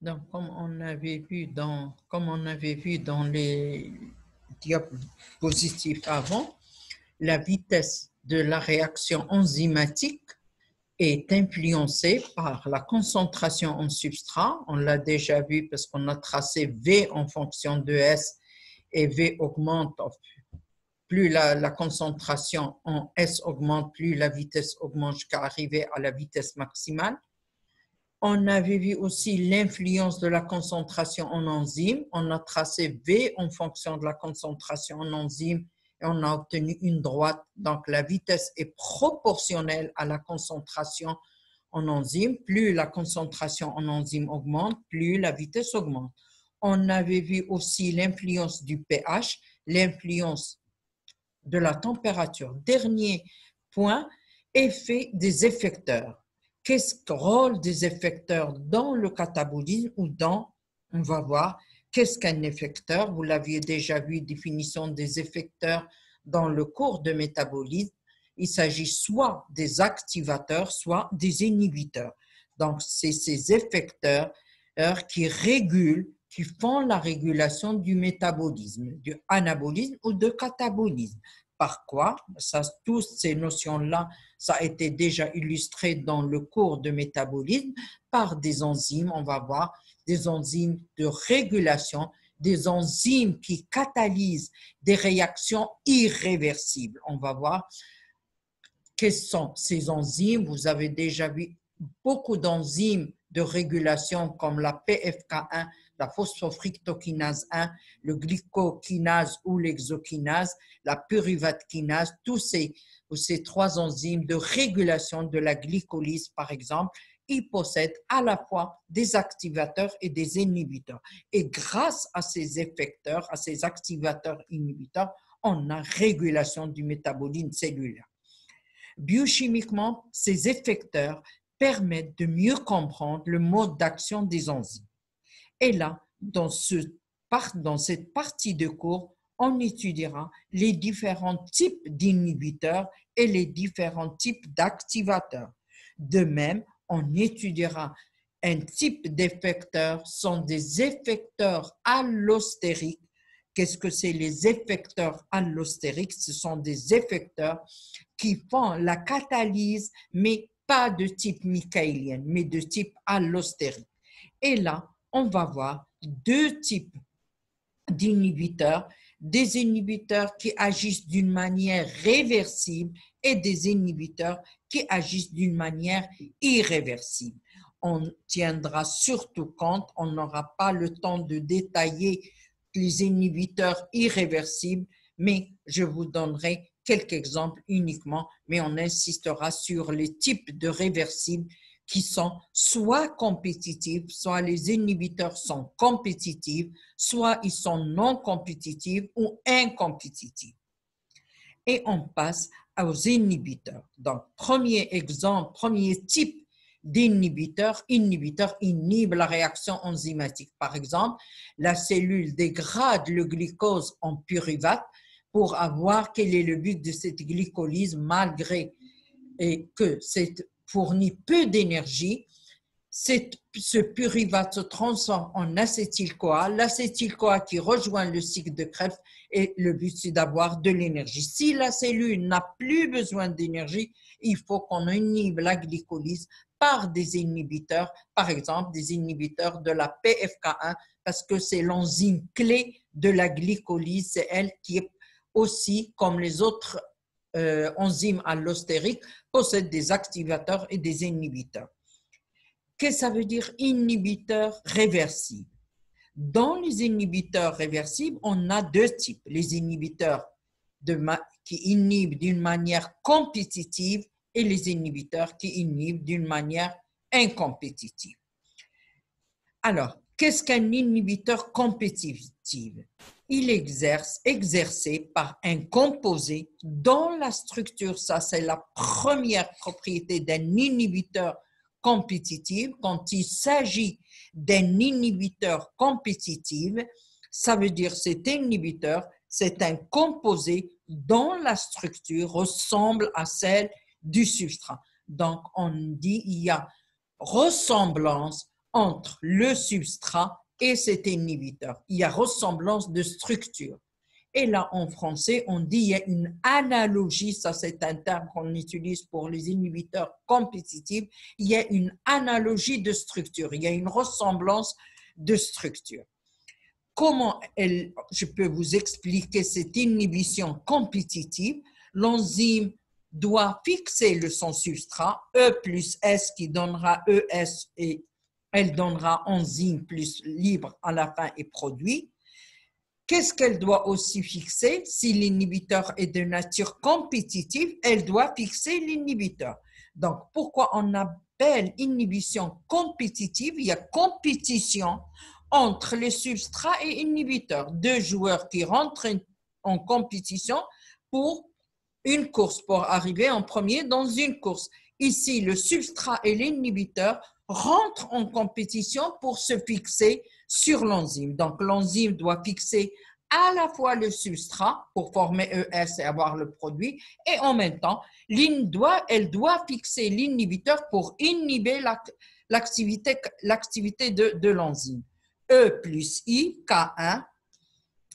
Donc, comme on avait vu dans les diapositives avant, la vitesse de la réaction enzymatique est influencée par la concentration en substrat. On l'a déjà vu parce qu'on a tracé V en fonction de S et V augmente. Plus la concentration en S augmente, plus la vitesse augmente jusqu'à arriver à la vitesse maximale. On avait vu aussi l'influence de la concentration en enzyme. On a tracé V en fonction de la concentration en enzyme et on a obtenu une droite. Donc, la vitesse est proportionnelle à la concentration en enzyme. Plus la concentration en enzyme augmente, plus la vitesse augmente. On avait vu aussi l'influence du pH, l'influence de la température. Dernier point, effet des effecteurs. Qu'est-ce que le rôle des effecteurs dans le catabolisme ou dans, on va voir, qu'est-ce qu'un effecteur? Vous l'aviez déjà vu, définition des effecteurs dans le cours de métabolisme. Il s'agit soit des activateurs, soit des inhibiteurs. Donc, c'est ces effecteurs qui régulent, qui font la régulation du métabolisme, du anabolisme ou de catabolisme. Par quoi? Ça, toutes ces notions-là, ça a été déjà illustré dans le cours de métabolisme par des enzymes, on va voir, des enzymes de régulation, des enzymes qui catalysent des réactions irréversibles. On va voir quelles sont ces enzymes. Vous avez déjà vu beaucoup d'enzymes de régulation comme la PFK1, la phosphofructokinase 1, le glycokinase ou l'exokinase, la pyruvate kinase, tous ces trois enzymes de régulation de la glycolyse, par exemple, ils possèdent à la fois des activateurs et des inhibiteurs. Et grâce à ces effecteurs, à ces activateurs inhibiteurs, on a régulation du métabolisme cellulaire. Biochimiquement, ces effecteurs permettent de mieux comprendre le mode d'action des enzymes. Et là, dans cette partie de cours, on étudiera les différents types d'inhibiteurs et les différents types d'activateurs. De même, on étudiera un type d'effecteurs, sont des effecteurs allostériques. Qu'est-ce que c'est les effecteurs allostériques? Ce sont des effecteurs qui font la catalyse, mais pas de type michaélien, mais de type allostérique. Et là, on va voir deux types d'inhibiteurs, des inhibiteurs qui agissent d'une manière réversible et des inhibiteurs qui agissent d'une manière irréversible. On tiendra surtout compte, on n'aura pas le temps de détailler les inhibiteurs irréversibles, mais je vous donnerai quelques exemples uniquement, mais on insistera sur les types de réversibles qui sont soit compétitifs, soit les inhibiteurs sont compétitifs, soit ils sont non compétitifs ou incompétitifs. Et on passe aux inhibiteurs. Donc, premier exemple, premier type d'inhibiteur, inhibiteur inhibe la réaction enzymatique. Par exemple, la cellule dégrade le glucose en pyruvate pour avoir quel est le but de cette glycolyse malgré que c'est fournit peu d'énergie. Ce pyruvate se transforme en acétyl-CoA. L'acétyl-CoA qui rejoint le cycle de Krebs et le but c'est d'avoir de l'énergie. Si la cellule n'a plus besoin d'énergie, il faut qu'on inhibe la glycolyse par des inhibiteurs, par exemple des inhibiteurs de la PFK1 parce que c'est l'enzyme clé de la glycolyse, c'est elle qui est aussi comme les autres enzymes allostériques possèdent des activateurs et des inhibiteurs. Qu'est-ce que ça veut dire inhibiteur réversible? Dans les inhibiteurs réversibles, on a deux types. Les inhibiteurs qui inhibent d'une manière compétitive et les inhibiteurs qui inhibent d'une manière incompétitive. Alors, qu'est-ce qu'un inhibiteur compétitif? Il exercé par un composé dont la structure, ça c'est la première propriété d'un inhibiteur compétitif. Quand il s'agit d'un inhibiteur compétitif, ça veut dire cet inhibiteur, c'est un composé dont la structure ressemble à celle du substrat. Donc, on dit il y a ressemblance entre le substrat et cet inhibiteur. Il y a ressemblance de structure. Et là, en français, on dit il y a une analogie, ça c'est un terme qu'on utilise pour les inhibiteurs compétitifs, il y a une analogie de structure, il y a une ressemblance de structure. Comment je peux vous expliquer cette inhibition compétitive? L'enzyme doit fixer son substrat, E plus S qui donnera ES et elle donnera enzyme plus libre à la fin et produit. Qu'est-ce qu'elle doit aussi fixer? Si l'inhibiteur est de nature compétitive, elle doit fixer l'inhibiteur. Donc, pourquoi on appelle inhibition compétitive? Il y a compétition entre les substrats et inhibiteurs. Deux joueurs qui rentrent en compétition pour une course, pour arriver en premier dans une course. Ici, le substrat et l'inhibiteur rentrent en compétition pour se fixer sur l'enzyme. Donc, l'enzyme doit fixer à la fois le substrat pour former ES et avoir le produit, et en même temps, elle doit fixer l'inhibiteur pour inhiber l'activité de l'enzyme. E plus I, K1,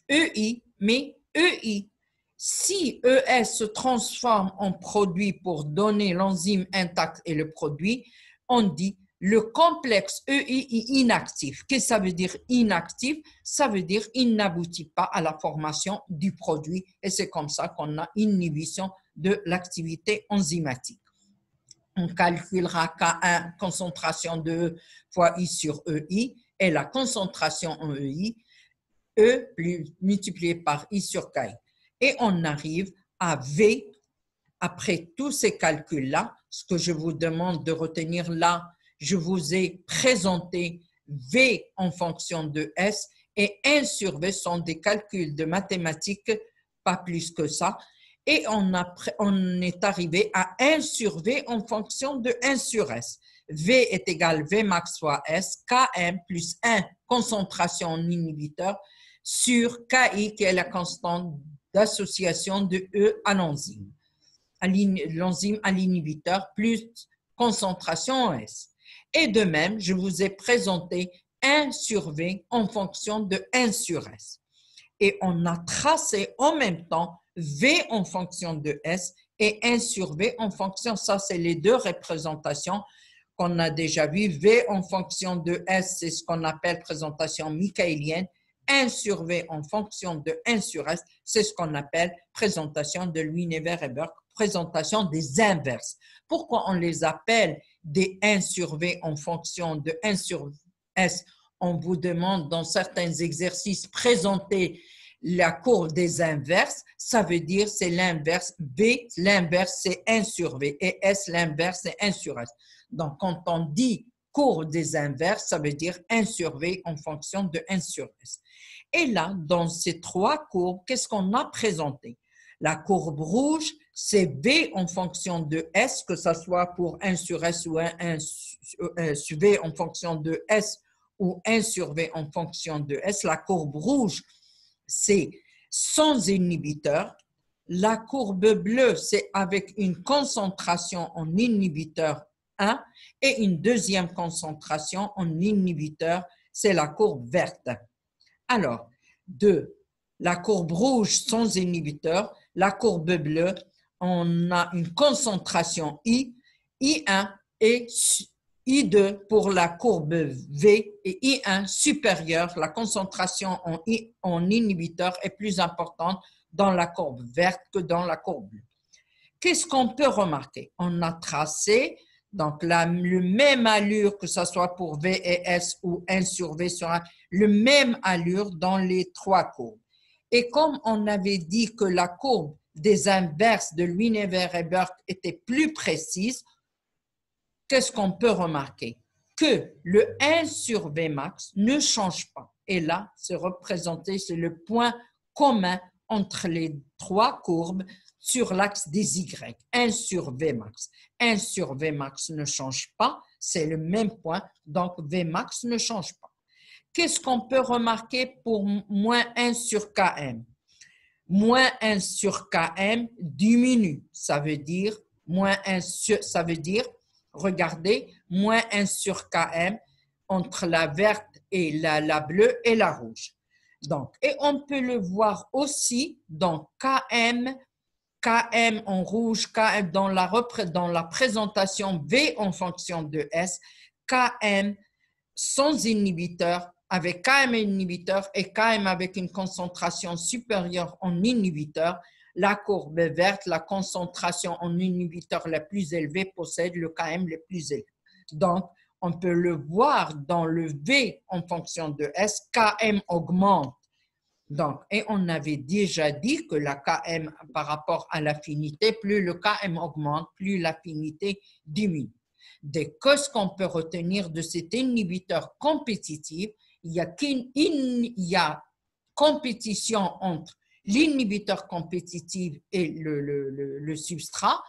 EI, mais EI. Si ES se transforme en produit pour donner l'enzyme intacte et le produit, on dit le complexe EI est inactif. Qu'est-ce que ça veut dire inactif? Ça veut dire il n'aboutit pas à la formation du produit et c'est comme ça qu'on a inhibition de l'activité enzymatique. On calculera K1, concentration de E fois I sur EI et la concentration en EI, E multiplié par I sur KI. Et on arrive à V. Après tous ces calculs-là, ce que je vous demande de retenir là, je vous ai présenté V en fonction de S et 1 sur V sont des calculs de mathématiques, pas plus que ça. Et on est arrivé à 1 sur V en fonction de 1 sur S. V est égal V max fois S, Km plus 1 concentration en inhibiteur sur KI qui est la constante d'association de E à l'enzyme à l'inhibiteur plus concentration en S. Et de même, je vous ai présenté 1 sur V en fonction de 1 sur S. Et on a tracé en même temps V en fonction de S et 1 sur V en fonction, ça c'est les deux représentations qu'on a déjà vues. V en fonction de S, c'est ce qu'on appelle présentation michaélienne. 1 sur V en fonction de 1 sur S, c'est ce qu'on appelle présentation de Luinever-Eberg, présentation des inverses. Pourquoi on les appelle des 1 sur V en fonction de 1 sur S? On vous demande dans certains exercices présenter la courbe des inverses, ça veut dire c'est l'inverse. V, l'inverse c'est 1 sur V et S, l'inverse c'est 1 sur S. Donc quand on dit courbe des inverses, ça veut dire 1 sur V en fonction de 1 sur S. Et là, dans ces trois courbes, qu'est-ce qu'on a présenté? La courbe rouge, c'est V en fonction de S, que ce soit pour 1 sur S ou 1 sur V en fonction de S ou 1 sur V en fonction de S. La courbe rouge, c'est sans inhibiteur. La courbe bleue, c'est avec une concentration en inhibiteur 1 et une deuxième concentration en inhibiteur, c'est la courbe verte. Alors, de la courbe rouge sans inhibiteur, la courbe bleue, on a une concentration I, I1 et I2 pour la courbe V et I1 supérieure, la concentration en inhibiteur est plus importante dans la courbe verte que dans la courbe bleue. Qu'est-ce qu'on peut remarquer? On a tracé donc le même allure, que ce soit pour V et S ou 1 sur V sur 1, le même allure dans les trois courbes. Et comme on avait dit que la courbe des inverses de Luinever-Eberg était plus précise, qu'est-ce qu'on peut remarquer? Que le 1 sur V max ne change pas. Et là, c'est représenté, c'est le point commun entre les trois courbes sur l'axe des Y. 1 sur V max. 1 sur V max ne change pas, c'est le même point, donc V max ne change pas. Qu'est-ce qu'on peut remarquer pour moins 1 sur Km? Moins 1 sur Km diminue, ça veut dire, regardez, moins 1 sur Km entre la verte et la bleue et la rouge. Donc, et on peut le voir aussi dans KM, KM en rouge, KM dans la présentation V en fonction de S, KM sans inhibiteur, avec KM inhibiteur et KM avec une concentration supérieure en inhibiteur. La courbe verte, la concentration en inhibiteur la plus élevée possède le KM le plus élevé. Donc, on peut le voir dans le V en fonction de S, KM augmente. Donc, et on avait déjà dit que la KM par rapport à l'affinité, plus le KM augmente, plus l'affinité diminue. Des causes qu'on peut retenir de cet inhibiteur compétitif, il y a compétition entre l'inhibiteur compétitif et le substrat.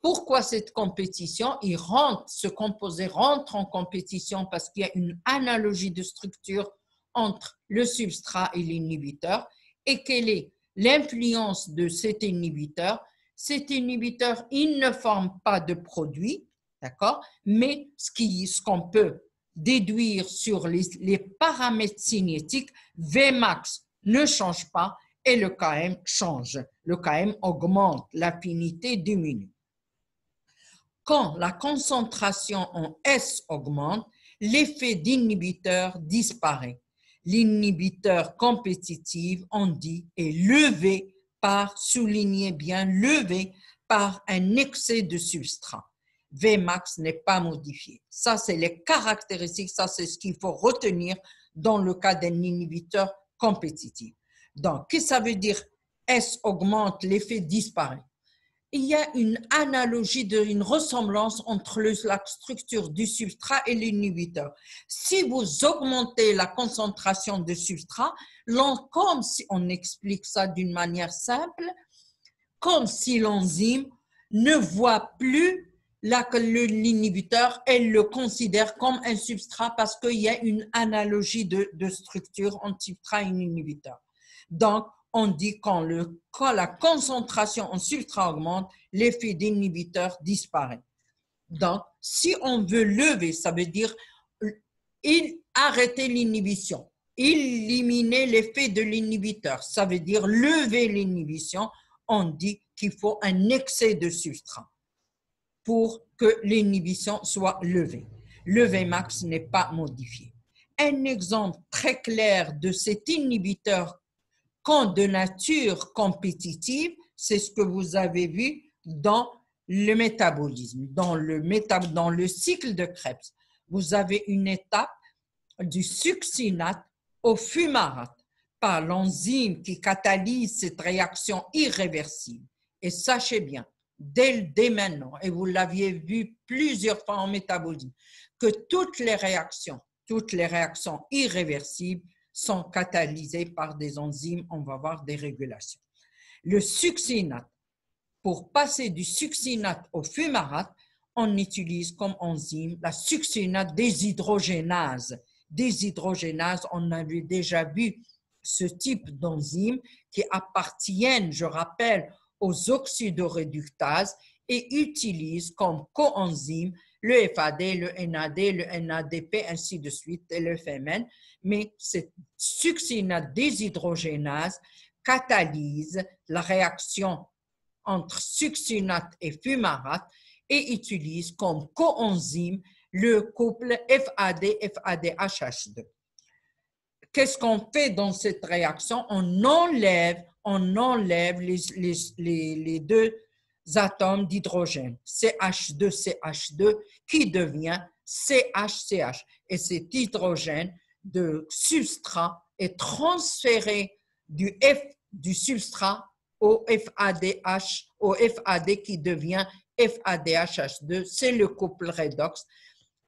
Pourquoi cette compétition? Ce composé rentre en compétition parce qu'il y a une analogie de structure entre le substrat et l'inhibiteur. Et quelle est l'influence de cet inhibiteur? Cet inhibiteur, il ne forme pas de produit, d'accord? Mais ce qu'on peut déduire sur les paramètres cinétiques, Vmax ne change pas et le Km change. Le Km augmente, l'affinité diminue. Quand la concentration en S augmente, l'effet d'inhibiteur disparaît. L'inhibiteur compétitif, on dit, est levé par, soulignez bien, levé par un excès de substrat. Vmax n'est pas modifié. Ça, c'est les caractéristiques, ça, c'est ce qu'il faut retenir dans le cas d'un inhibiteur compétitif. Donc, qu'est-ce que ça veut dire? S augmente, l'effet disparaît. Il y a une analogie, une ressemblance entre la structure du substrat et l'inhibiteur. Si vous augmentez la concentration de substrat, comme si on explique ça d'une manière simple, comme si l'enzyme ne voit plus l'inhibiteur, elle le considère comme un substrat parce qu'il y a une analogie de structure entre substrat et inhibiteur. Donc, on dit quand la concentration en substrat augmente, l'effet d'inhibiteur disparaît. Donc, si on veut lever, ça veut dire arrêter l'inhibition, éliminer l'effet de l'inhibiteur, ça veut dire lever l'inhibition, on dit qu'il faut un excès de substrat pour que l'inhibition soit levée. Le Vmax n'est pas modifié. Un exemple très clair de cet inhibiteur de nature compétitive, c'est ce que vous avez vu dans le métabolisme, dans le cycle de Krebs. Vous avez une étape du succinate au fumarate par l'enzyme qui catalyse cette réaction irréversible. Et sachez bien, dès maintenant, et vous l'aviez vu plusieurs fois en métabolisme, que toutes les réactions irréversibles sont catalysées par des enzymes, on va voir des régulations. Le succinate, pour passer du succinate au fumarate, on utilise comme enzyme la succinate déshydrogénase. Déshydrogénase, on avait déjà vu ce type d'enzymes qui appartiennent, je rappelle, aux oxydoréductases et utilisent comme coenzyme le FAD, le NAD, le NADP, ainsi de suite, et le FMN. Mais cette succinate déshydrogénase catalyse la réaction entre succinate et fumarate et utilise comme coenzyme le couple FAD-FADH2. Qu'est-ce qu'on fait dans cette réaction? On enlève les deux atomes d'hydrogène, CH2, qui devient CH. Et cet hydrogène de substrat est transféré du substrat au FAD qui devient FADH2. C'est le couple redox.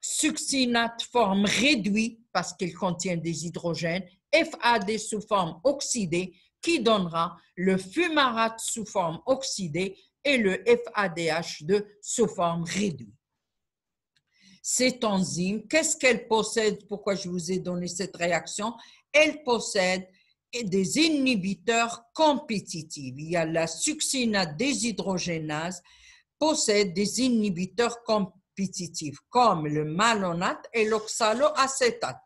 Succinate forme réduite parce qu'il contient des hydrogènes, FAD sous forme oxydée qui donnera le fumarate sous forme oxydée et le FADH2 sous forme réduite. Cette enzyme, qu'est-ce qu'elle possède? Pourquoi je vous ai donné cette réaction? Elle possède des inhibiteurs compétitifs. Il y a la succinate déshydrogénase possède des inhibiteurs compétitive, comme le malonate et l'oxaloacétate.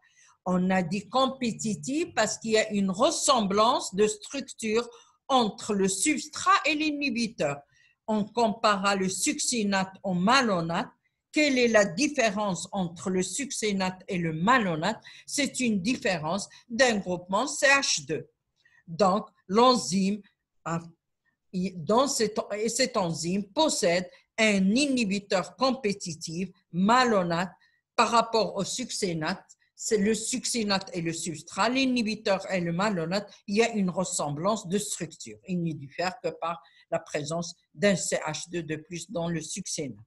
On a dit compétitive parce qu'il y a une ressemblance de structure entre le substrat et l'inhibiteur. On compara le succinate au malonate. Quelle est la différence entre le succinate et le malonate? C'est une différence d'un groupement CH2. Donc, l'enzyme, cette enzyme possède un inhibiteur compétitif malonate par rapport au succinate. C'est le succinate et le substrat, l'inhibiteur et le malonate, il y a une ressemblance de structure. Il n'y diffère que par la présence d'un CH2 de plus dans le succinate.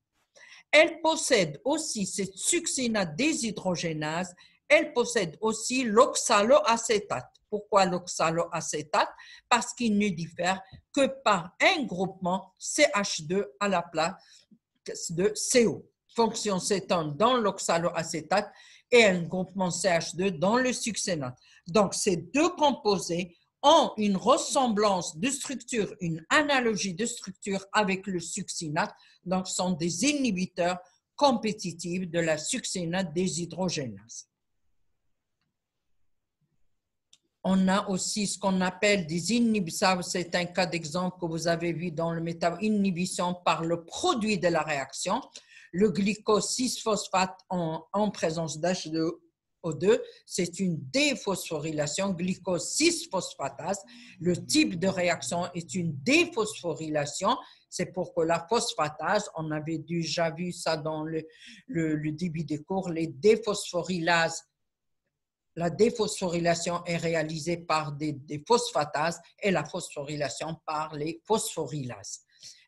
Elle possède aussi, cette succinate déshydrogénase, elle possède aussi l'oxaloacétate. Pourquoi l'oxaloacétate? Parce qu'il ne diffère que par un groupement CH2 à la place de CO. Fonction cétone dans l'oxaloacétate et un groupement CH2 dans le succinate. Donc, ces deux composés ont une ressemblance de structure, une analogie de structure avec le succinate, donc sont des inhibiteurs compétitifs de la succinate déshydrogénase. On a aussi ce qu'on appelle des inhibitions, c'est un cas d'exemple que vous avez vu dans le inhibition par le produit de la réaction, le glycose 6-phosphate en présence d'H2O2, c'est une déphosphorylation, glycose 6-phosphatase. Le type de réaction est une déphosphorylation, c'est pourquoi la phosphatase, on avait déjà vu ça dans le début des cours, les déphosphorylases. La déphosphorylation est réalisée par des phosphatases et la phosphorylation par les phosphorylases.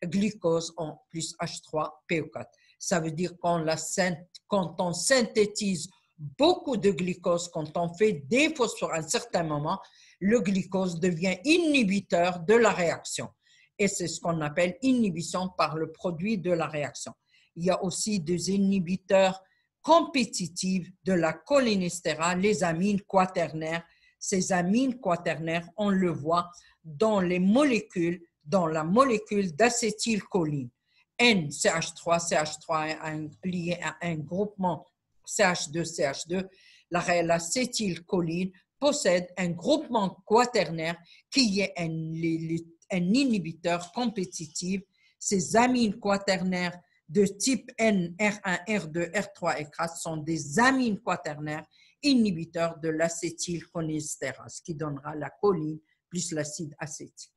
Glucose en plus H3PO4. Ça veut dire quand on synthétise beaucoup de glucose, quand on fait des phosphores à un certain moment, le glucose devient inhibiteur de la réaction. Et c'est ce qu'on appelle inhibition par le produit de la réaction. Il y a aussi des inhibiteurs compétitive de la cholinestérase, les amines quaternaires. Ces amines quaternaires, on le voit dans les molécules, dans la molécule d'acétylcholine. NCH3 est lié à un groupement CH2, l'acétylcholine possède un groupement quaternaire qui est un inhibiteur compétitif. Ces amines quaternaires de type N, R1, R2, R3 et R4 sont des amines quaternaires inhibiteurs de l'acétylcholinestérase qui donnera la choline plus l'acide acétique.